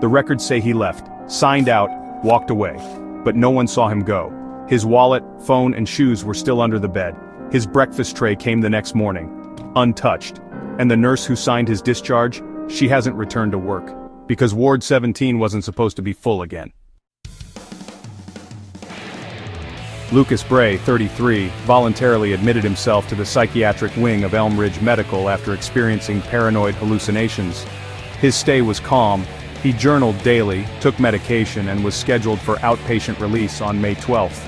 The records say he left, signed out, walked away. But no one saw him go. His wallet, phone, and shoes were still under the bed. His breakfast tray came the next morning, untouched. And the nurse who signed his discharge, she hasn't returned to work. Because Ward 17 wasn't supposed to be full again. Lucas Bray, 33, voluntarily admitted himself to the psychiatric wing of Elm Ridge Medical after experiencing paranoid hallucinations. His stay was calm. He journaled daily, took medication, and was scheduled for outpatient release on May 12th.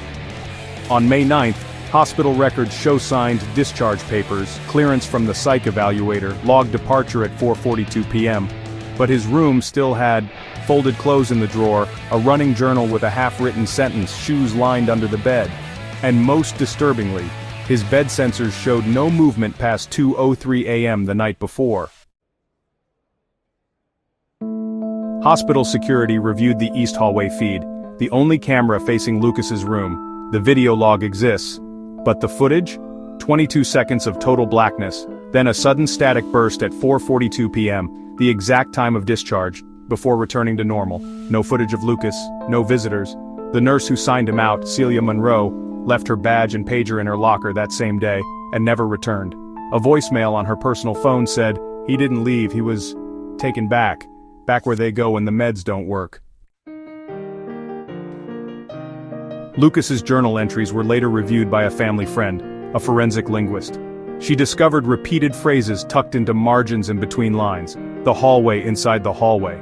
On May 9th, hospital records show signed discharge papers, clearance from the psych evaluator, logged departure at 4:42 p.m. But his room still had folded clothes in the drawer, a running journal with a half-written sentence, shoes lined under the bed. And most disturbingly, his bed sensors showed no movement past 2:03 a.m. the night before. Hospital security reviewed the east hallway feed, the only camera facing Lucas's room. The video log exists. But the footage? 22 seconds of total blackness, then a sudden static burst at 4:42 p.m., the exact time of discharge, before returning to normal. No footage of Lucas, no visitors. The nurse who signed him out, Celia Monroe, left her badge and pager in her locker that same day, and never returned. A voicemail on her personal phone said, he didn't leave, he was taken back where they go when the meds don't work. Lucas's journal entries were later reviewed by a family friend, a forensic linguist. She discovered repeated phrases tucked into margins in between lines. The hallway inside the hallway.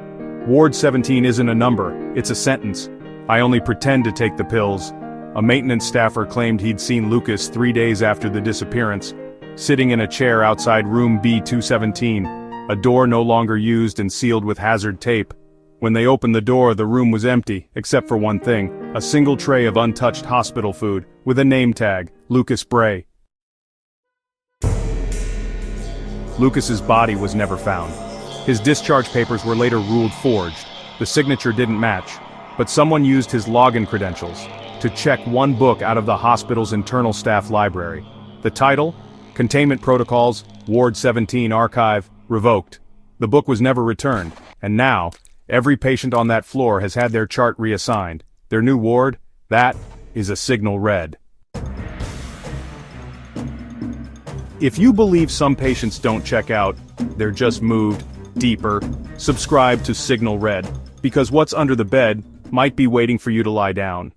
Ward 17 isn't a number, it's a sentence. I only pretend to take the pills. A maintenance staffer claimed he'd seen Lucas 3 days after the disappearance, sitting in a chair outside room B217, a door no longer used and sealed with hazard tape. When they opened the door, the room was empty, except for one thing, a single tray of untouched hospital food, with a name tag, Lucas Bray. Lucas's body was never found. His discharge papers were later ruled forged. The signature didn't match, but someone used his login credentials to check one book out of the hospital's internal staff library. The title? Containment Protocols, Ward 17 Archive, revoked. The book was never returned, and now, every patient on that floor has had their chart reassigned. Their new ward? That is a signal red. If you believe some patients don't check out, they're just moved deeper, subscribe to Signal Red, because what's under the bed might be waiting for you to lie down.